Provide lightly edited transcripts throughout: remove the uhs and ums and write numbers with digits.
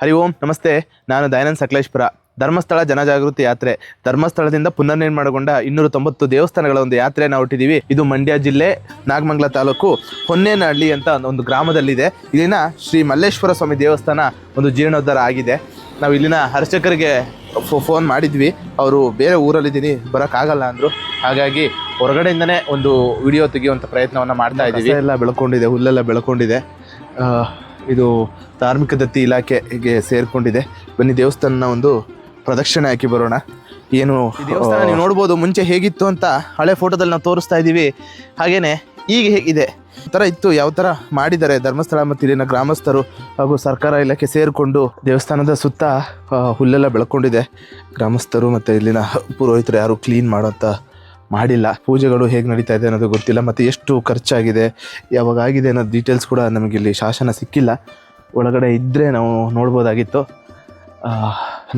ಹರಿ ಓಂ ನಮಸ್ತೆ. ನಾನು ದಯಾನಂದ್ ಸಕಲೇಶ್ಪುರ. ಧರ್ಮಸ್ಥಳ ಜನಜಾಗೃತಿ ಯಾತ್ರೆ, ಧರ್ಮಸ್ಥಳದಿಂದ ಪುನರ್ನಿರ್ಮಾಣಗೊಂಡ 290 ದೇವಸ್ಥಾನಗಳ ಒಂದು ಯಾತ್ರೆ ನಾವು ಹೊರಟಿದ್ದೀವಿ. ಇದು ಮಂಡ್ಯ ಜಿಲ್ಲೆ ನಾಗಮಂಗಲ ತಾಲೂಕು ಹೊನ್ನೇನಹಳ್ಳಿ ಅಂತ ಒಂದು ಗ್ರಾಮದಲ್ಲಿದೆ. ಇಲ್ಲಿನ ಶ್ರೀ ಮಲ್ಲೇಶ್ವರ ಸ್ವಾಮಿ ದೇವಸ್ಥಾನ ಒಂದು ಜೀರ್ಣೋದ್ಧಾರ ಆಗಿದೆ. ನಾವು ಇಲ್ಲಿನ ಅರ್ಚಕರಿಗೆ ಫೋನ್ ಮಾಡಿದ್ವಿ. ಅವರು ಬೇರೆ ಊರಲ್ಲಿದ್ದೀನಿ, ಬರೋಕ್ಕಾಗಲ್ಲ ಅಂದರು. ಹಾಗಾಗಿ ಹೊರಗಡೆಯಿಂದನೇ ಒಂದು ವಿಡಿಯೋ ತೆಗೆಯುವಂಥ ಪ್ರಯತ್ನವನ್ನು ಮಾಡ್ತಾ ಇದ್ದೀವಿ. ಎಲ್ಲ ಬೆಳ್ಕೊಂಡಿದೆ, ಹುಲ್ಲೆಲ್ಲ ಬೆಳ್ಕೊಂಡಿದೆ. ಇದು ಧಾರ್ಮಿಕ ದತ್ತಿ ಇಲಾಖೆಗೆ ಸೇರಿಕೊಂಡಿದೆ. ಬನ್ನಿ ದೇವಸ್ಥಾನ ಒಂದು ಪ್ರದಕ್ಷಿಣೆ ಹಾಕಿ ಬರೋಣ. ಏನು ದೇವಸ್ಥಾನ ನೀವು ನೋಡ್ಬೋದು, ಮುಂಚೆ ಹೇಗಿತ್ತು ಅಂತ ಹಳೆ ಫೋಟೋದಲ್ಲಿ ನಾವು ತೋರಿಸ್ತಾ ಇದ್ದೀವಿ. ಹಾಗೇನೆ ಈಗ ಹೇಗಿದೆ ಥರ ಇತ್ತು, ಯಾವ ಥರ ಮಾಡಿದ್ದಾರೆ ಧರ್ಮಸ್ಥಳ ಮತ್ತು ಇಲ್ಲಿನ ಗ್ರಾಮಸ್ಥರು ಹಾಗೂ ಸರ್ಕಾರ ಇಲಾಖೆ ಸೇರಿಕೊಂಡು. ದೇವಸ್ಥಾನದ ಸುತ್ತ ಹುಲ್ಲೆಲ್ಲ ಬೆಳ್ಕೊಂಡಿದೆ. ಗ್ರಾಮಸ್ಥರು ಮತ್ತು ಇಲ್ಲಿನ ಪುರೋಹಿತರು ಯಾರು ಕ್ಲೀನ್ ಮಾಡೋಂಥ ಮಾಡಿಲ್ಲ. ಪೂಜೆಗಳು ಹೇಗೆ ನಡೀತಾ ಇದೆ ಅನ್ನೋದು ಗೊತ್ತಿಲ್ಲ, ಮತ್ತು ಎಷ್ಟು ಖರ್ಚಾಗಿದೆ, ಯಾವಾಗ ಆಗಿದೆ ಅನ್ನೋ ಡೀಟೇಲ್ಸ್ ಕೂಡ ನಮಗಿಲ್ಲಿ ಶಾಸನ ಸಿಕ್ಕಿಲ್ಲ. ಒಳಗಡೆ ಇದ್ದರೆ ನಾವು ನೋಡ್ಬೋದಾಗಿತ್ತು.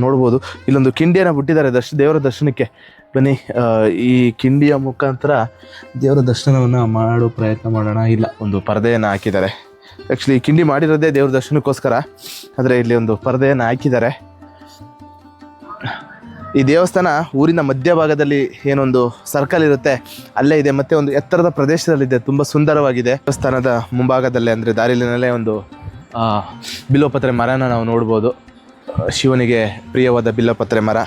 ನೋಡ್ಬೋದು, ಇಲ್ಲೊಂದು ಕಿಂಡಿಯನ್ನು ಬಿಟ್ಟಿದ್ದಾರೆ ದೇವರ ದರ್ಶನಕ್ಕೆ. ಬನ್ನಿ, ಈ ಕಿಂಡಿಯ ಮುಖಾಂತರ ದೇವರ ದರ್ಶನವನ್ನು ಮಾಡೋ ಪ್ರಯತ್ನ ಮಾಡೋಣ. ಇಲ್ಲ, ಒಂದು ಪರದೆಯನ್ನು ಹಾಕಿದ್ದಾರೆ. ಆ್ಯಕ್ಚುಲಿ ಕಿಂಡಿ ಮಾಡಿರೋದೇ ದೇವ್ರ ದರ್ಶನಕ್ಕೋಸ್ಕರ, ಆದರೆ ಇಲ್ಲಿ ಒಂದು ಪರದೆಯನ್ನು ಹಾಕಿದ್ದಾರೆ. ಈ ದೇವಸ್ಥಾನ ಊರಿನ ಮಧ್ಯಭಾಗದಲ್ಲಿ ಏನೊಂದು ಸರ್ಕಲ್ ಇರುತ್ತೆ ಅಲ್ಲೇ ಇದೆ, ಮತ್ತು ಒಂದು ಎತ್ತರದ ಪ್ರದೇಶದಲ್ಲಿದೆ. ತುಂಬ ಸುಂದರವಾಗಿದೆ. ದೇವಸ್ಥಾನದ ಮುಂಭಾಗದಲ್ಲೇ ಅಂದರೆ ದಾರಿಲಿನಲ್ಲೇ ಒಂದು ಬಿಲ್ಲೋಪತ್ರೆ ಮರನ ನಾವು ನೋಡ್ಬೋದು. ಶಿವನಿಗೆ ಪ್ರಿಯವಾದ ಬಿಲ್ಲೋಪತ್ರೆ ಮರ.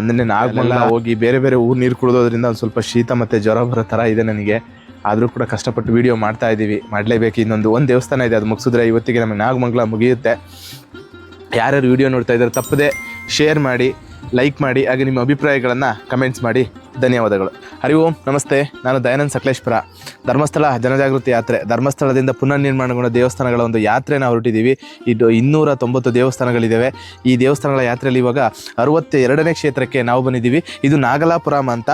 ನಿನ್ನೆ ನಾಗಮಂಗಲ ಹೋಗಿ ಬೇರೆ ಬೇರೆ ಊರು ನೀರು ಕುಡಿದೋದ್ರಿಂದ ಒಂದು ಸ್ವಲ್ಪ ಶೀತ ಮತ್ತು ಜ್ವರ ಬರೋ ಥರ ಇದೆ ನನಗೆ. ಆದರೂ ಕೂಡ ಕಷ್ಟಪಟ್ಟು ವೀಡಿಯೋ ಮಾಡ್ತಾ ಇದ್ದೀವಿ, ಮಾಡಲೇಬೇಕು. ಒಂದು ದೇವಸ್ಥಾನ ಇದೆ, ಅದು ಮುಗಿಸಿದ್ರೆ ಇವತ್ತಿಗೆ ನಮಗೆ ನಾಗಮಂಗಲ ಮುಗಿಯುತ್ತೆ. ಯಾರ್ಯಾರು ವೀಡಿಯೋ ನೋಡ್ತಾ ಇದ್ದಾರೆ ತಪ್ಪದೆ ಶೇರ್ ಮಾಡಿ, ಲೈಕ್ ಮಾಡಿ, ಹಾಗೆ ನಿಮ್ಮ ಅಭಿಪ್ರಾಯಗಳನ್ನು ಕಮೆಂಟ್ಸ್ ಮಾಡಿ. ಧನ್ಯವಾದಗಳು. ಹರಿ ಓಂ ನಮಸ್ತೆ. ನಾನು ದಯಾನಂದ್ ಸಕಲೇಶ್ಪುರ. ಧರ್ಮಸ್ಥಳ ಜನಜಾಗೃತಿ ಯಾತ್ರೆ, ಧರ್ಮಸ್ಥಳದಿಂದ ಪುನರ್ನಿರ್ಮಾಣಗೊಂಡ ದೇವಸ್ಥಾನಗಳ ಒಂದು ಯಾತ್ರೆ ನಾವು ಹೊರಟಿದ್ದೀವಿ. ಇದು 290 ದೇವಸ್ಥಾನಗಳಿದ್ದಾವೆ. ಈ ದೇವಸ್ಥಾನಗಳ ಯಾತ್ರೆಯಲ್ಲಿ ಇವಾಗ 62ನೇ ಕ್ಷೇತ್ರಕ್ಕೆ ನಾವು ಬಂದಿದ್ದೀವಿ. ಇದು ನಾಗಲಾಪುರಂ ಅಂತ,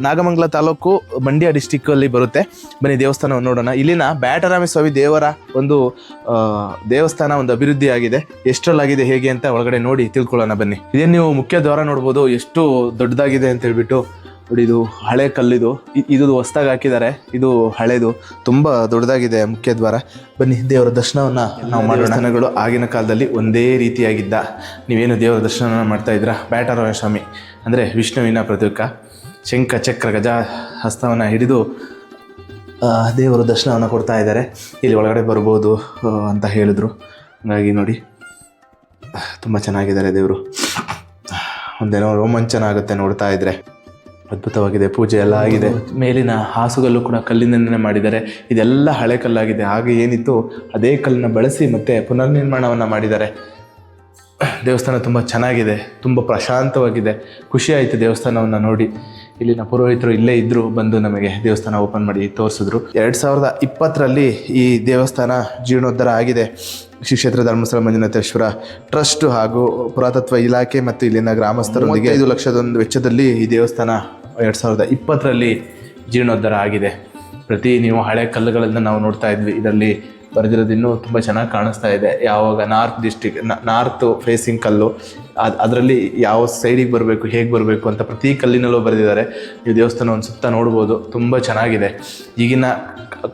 ನಾಗಮಂಗಲ ತಾಲೂಕು, ಮಂಡ್ಯ ಡಿಸ್ಟಿಕ್ಕಲ್ಲಿ ಬರುತ್ತೆ. ಬನ್ನಿ ದೇವಸ್ಥಾನವನ್ನು ನೋಡೋಣ. ಇಲ್ಲಿನ ಬ್ಯಾಟರಾಮ ಸ್ವಾಮಿ ದೇವರ ಒಂದು ದೇವಸ್ಥಾನ ಒಂದು ಅಭಿವೃದ್ಧಿ ಆಗಿದೆ. ಎಷ್ಟರಲ್ಲಾಗಿದೆ ಹೇಗೆ ಅಂತ ಒಳಗಡೆ ನೋಡಿ ತಿಳ್ಕೊಳ್ಳೋಣ ಬನ್ನಿ. ಇದೇನು ನೀವು ಮುಖ್ಯ ದ್ವಾರ ನೋಡ್ಬೋದು, ಎಷ್ಟು ದೊಡ್ಡದಾಗಿದೆ ಅಂತ ಹೇಳ್ಬಿಟ್ಟು. ನೋಡಿ, ಇದು ಹಳೆ ಕಲ್ಲಿದು, ಇದು ಹೊಸ್ದಾಗಿ ಹಾಕಿದ್ದಾರೆ. ಇದು ಹಳೇದು, ತುಂಬ ದೊಡ್ಡದಾಗಿದೆ ಮುಖ್ಯ ದ್ವಾರ. ಬನ್ನಿ ದೇವರ ದರ್ಶನವನ್ನು ನಾವು ಮಾಡೋಣ. ದೇವಸ್ಥಾನಗಳು ಆಗಿನ ಕಾಲದಲ್ಲಿ ಒಂದೇ ರೀತಿಯಾಗಿದ್ದ. ನೀವೇನು ದೇವರ ದರ್ಶನ ಮಾಡ್ತಾ ಇದ್ದೀರಾ, ಬ್ಯಾಟರಾಮ ಸ್ವಾಮಿ ಅಂದರೆ ವಿಷ್ಣುವಿನ ಪ್ರತೀಕ. ಶಂಖ ಚಕ್ರ ಗಜ ಹಸ್ತವನ್ನು ಹಿಡಿದು ದೇವರ ದರ್ಶನವನ್ನು ಕೊಡ್ತಾ ಇದ್ದಾರೆ. ಇಲ್ಲಿ ಒಳಗಡೆ ಬರ್ಬೋದು ಅಂತ ಹೇಳಿದ್ರು. ಹಾಗಾಗಿ ನೋಡಿ, ತುಂಬ ಚೆನ್ನಾಗಿದ್ದಾರೆ ದೇವರು. ಒಂದೇನೋ ರೋಮಾಂಚನ ಆಗುತ್ತೆ ನೋಡ್ತಾ ಇದ್ರೆ. ಅದ್ಭುತವಾಗಿದೆ. ಪೂಜೆ ಎಲ್ಲ ಆಗಿದೆ. ಮೇಲಿನ ಹಾಸುಗಲ್ಲು ಕೂಡ ಕಲ್ಲಿನಿಂದನೇ ಮಾಡಿದ್ದಾರೆ. ಇದೆಲ್ಲ ಹಳೆ ಕಲ್ಲಾಗಿದೆ. ಹಾಗೆ ಏನಿತ್ತು ಅದೇ ಕಲ್ಲನ್ನು ಬಳಸಿ ಮತ್ತೆ ಪುನರ್ನಿರ್ಮಾಣವನ್ನು ಮಾಡಿದ್ದಾರೆ. ದೇವಸ್ಥಾನ ತುಂಬ ಚೆನ್ನಾಗಿದೆ, ತುಂಬ ಪ್ರಶಾಂತವಾಗಿದೆ. ಖುಷಿ ಆಯಿತು ದೇವಸ್ಥಾನವನ್ನು ನೋಡಿ. ಇಲ್ಲಿನ ಪುರೋಹಿತರು ಇಲ್ಲೇ ಇದ್ದರು, ಬಂದು ನಮಗೆ ದೇವಸ್ಥಾನ ಓಪನ್ ಮಾಡಿ ತೋರಿಸಿದ್ರು. 2020ರಲ್ಲಿ ಈ ದೇವಸ್ಥಾನ ಜೀರ್ಣೋದ್ಧಾರ ಆಗಿದೆ. ಶ್ರೀ ಕ್ಷೇತ್ರ ಧರ್ಮಸ್ಥಳ ಮಂಜುನಾಥೇಶ್ವರ ಟ್ರಸ್ಟ್ ಹಾಗೂ ಪುರಾತತ್ವ ಇಲಾಖೆ ಮತ್ತು ಇಲ್ಲಿನ ಗ್ರಾಮಸ್ಥರೊಂದಿಗೆ 5 ಲಕ್ಷದ ಒಂದು ವೆಚ್ಚದಲ್ಲಿ ಈ ದೇವಸ್ಥಾನ 2020ರಲ್ಲಿ ಜೀರ್ಣೋದ್ಧಾರ ಆಗಿದೆ. ನೀವು ಹಳೆ ಕಲ್ಲುಗಳನ್ನು ನಾವು ನೋಡ್ತಾ ಇದ್ವಿ. ಇದರಲ್ಲಿ ಬರೆದಿರೋದು ಇನ್ನೂ ತುಂಬ ಚೆನ್ನಾಗಿ ಕಾಣಿಸ್ತಾ ಇದೆ. ಯಾವಾಗ ನಾರ್ತ್ ಫೇಸಿಂಗ್ ಕಲ್ಲು, ಅದರಲ್ಲಿ ಯಾವ ಸೈಡಿಗೆ ಬರಬೇಕು, ಹೇಗೆ ಬರಬೇಕು ಅಂತ ಪ್ರತಿ ಕಲ್ಲಿನಲ್ಲೂ ಬರೆದಿದ್ದಾರೆ. ಈ ದೇವಸ್ಥಾನ ಒಂದು ಸುತ್ತ ನೋಡ್ಬೋದು, ತುಂಬ ಚೆನ್ನಾಗಿದೆ. ಈಗಿನ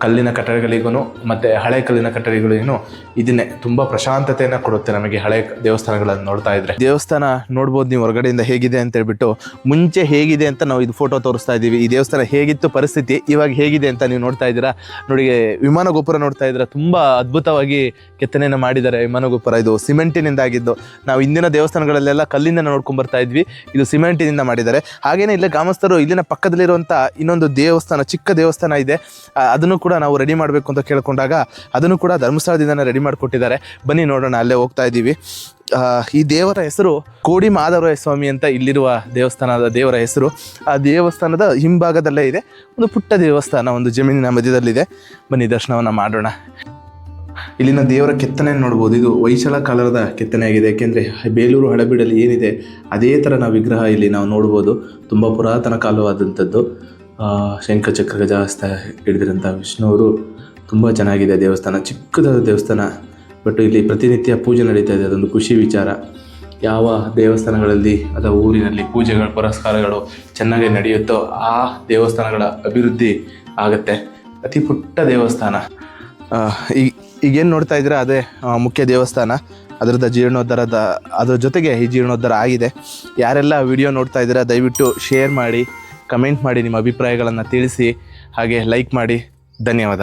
ಕಲ್ಲಿನ ಕಟ್ಟಡಗಳಿಗೂ ಮತ್ತು ಹಳೆ ಕಲ್ಲಿನ ಕಟ್ಟಡಗಳಿಗೂ ಇದನ್ನೇ ತುಂಬ ಪ್ರಶಾಂತತೆಯನ್ನು ಕೊಡುತ್ತೆ ನಮಗೆ ಹಳೆ ದೇವಸ್ಥಾನಗಳನ್ನು ನೋಡ್ತಾ ಇದ್ರೆ. ದೇವಸ್ಥಾನ ನೋಡ್ಬೋದು ನೀವು ಹೊರಗಡೆಯಿಂದ ಹೇಗಿದೆ ಅಂತ ಹೇಳ್ಬಿಟ್ಟು. ಮುಂಚೆ ಹೇಗಿದೆ ಅಂತ ನಾವು ಇದು ಫೋಟೋ ತೋರಿಸ್ತಾ ಇದ್ದೀವಿ. ಈ ದೇವಸ್ಥಾನ ಹೇಗಿತ್ತು ಪರಿಸ್ಥಿತಿ, ಇವಾಗ ಹೇಗಿದೆ ಅಂತ ನೀವು ನೋಡ್ತಾ ಇದ್ದೀರಾ. ನೋಡಿ, ವಿಮಾನ ಗೋಪುರ ನೋಡ್ತಾ ಇದ್ದೀರಾ, ತುಂಬ ಅದ್ಭುತವಾಗಿ ಕೆತ್ತನೆಯನ್ನು ಮಾಡಿದ್ದಾರೆ. ವಿಮಾನ ಗೋಪುರ ಇದು ಸಿಮೆಂಟಿನಿಂದ ಆಗಿದ್ದು. ನಾವು ಇಂದಿನ ದೇವಸ್ಥಾನಗಳಲ್ಲೆಲ್ಲ ಕಲ್ಲಿಂದ ನೋಡ್ಕೊಂಡು ಬರ್ತಾ ಇದ್ವಿ, ಇದು ಸಿಮೆಂಟಿನಿಂದ ಮಾಡಿದ್ದಾರೆ. ಹಾಗೇನೇ ಇಲ್ಲೇ ಗ್ರಾಮಸ್ಥರು ಇಲ್ಲಿನ ಪಕ್ಕದಲ್ಲಿರುವಂಥ ಇನ್ನೊಂದು ದೇವಸ್ಥಾನ, ಚಿಕ್ಕ ದೇವಸ್ಥಾನ ಇದೆ, ಅದನ್ನು ಕೂಡ ನಾವು ರೆಡಿ ಮಾಡಬೇಕು ಅಂತ ಕೇಳ್ಕೊಂಡಾಗ ಅದನ್ನು ಕೂಡ ಧರ್ಮಸ್ಥಳದಿಂದನೇ ರೆಡಿ ಮಾಡಿಕೊಟ್ಟಿದ್ದಾರೆ. ಬನ್ನಿ ನೋಡೋಣ, ಅಲ್ಲೇ ಹೋಗ್ತಾ ಇದ್ದೀವಿ. ಈ ದೇವರ ಹೆಸರು ಕೋಡಿ ಮಾಧವರಾಯ ಸ್ವಾಮಿ ಅಂತ ಇಲ್ಲಿರುವ ದೇವಸ್ಥಾನದ ದೇವರ ಹೆಸರು. ಆ ದೇವಸ್ಥಾನದ ಹಿಂಭಾಗದಲ್ಲೇ ಇದೆ ಒಂದು ಪುಟ್ಟ ದೇವಸ್ಥಾನ, ಒಂದು ಜಮೀನಿನ ಮಧ್ಯದಲ್ಲಿದೆ. ಬನ್ನಿ ದರ್ಶನವನ್ನು ಮಾಡೋಣ. ಇಲ್ಲಿನ ದೇವರ ಕೆತ್ತನೆ ನೋಡ್ಬೋದು. ಇದು ಹೊಯ್ಸಳ ಕಾಲದ ಕೆತ್ತನೆ ಆಗಿದೆ. ಯಾಕೆಂದರೆ ಬೇಲೂರು ಹಳೆಬೀಡಲ್ಲಿ ಏನಿದೆ ಅದೇ ಥರ ನಾವು ವಿಗ್ರಹ ಇಲ್ಲಿ ನಾವು ನೋಡ್ಬೋದು. ತುಂಬ ಪುರಾತನ ಕಾಲವಾದಂಥದ್ದು. ಶಂಖ ಚಕ್ರ ಗಜಹಸ್ತ ಹಿಡಿದಿರೋಂಥ ವಿಷ್ಣುವರು. ತುಂಬ ಚೆನ್ನಾಗಿದೆ ದೇವಸ್ಥಾನ, ಚಿಕ್ಕದಾದ ದೇವಸ್ಥಾನ. ಬಟ್ ಇಲ್ಲಿ ಪ್ರತಿನಿತ್ಯ ಪೂಜೆ ನಡೀತಾ ಇದೆ, ಅದೊಂದು ಖುಷಿ ವಿಚಾರ. ಯಾವ ದೇವಸ್ಥಾನಗಳಲ್ಲಿ ಅಥವಾ ಊರಿನಲ್ಲಿ ಪೂಜೆಗಳು ಪುರಸ್ಕಾರಗಳು ಚೆನ್ನಾಗಿ ನಡೆಯುತ್ತೋ ಆ ದೇವಸ್ಥಾನಗಳ ಅಭಿವೃದ್ಧಿ ಆಗುತ್ತೆ. ಅತಿ ಪುಟ್ಟ ದೇವಸ್ಥಾನ. ಈಗೇನು ನೋಡ್ತಾ ಇದ್ರೆ ಅದೇ ಮುಖ್ಯ ದೇವಸ್ಥಾನ. ಅದರದ ಜೀರ್ಣೋದ್ಧಾರದ ಅದ್ರ ಜೊತೆಗೆ ಈ ಜೀರ್ಣೋದ್ಧಾರ ಆಗಿದೆ. ಯಾರೆಲ್ಲ ವಿಡಿಯೋ ನೋಡ್ತಾ ಇದ್ದೀರಾ ದಯವಿಟ್ಟು ಶೇರ್ ಮಾಡಿ, ಕಮೆಂಟ್ ಮಾಡಿ, ನಿಮ್ಮ ಅಭಿಪ್ರಾಯಗಳನ್ನು ತಿಳಿಸಿ, ಹಾಗೆ ಲೈಕ್ ಮಾಡಿ. ಧನ್ಯವಾದ.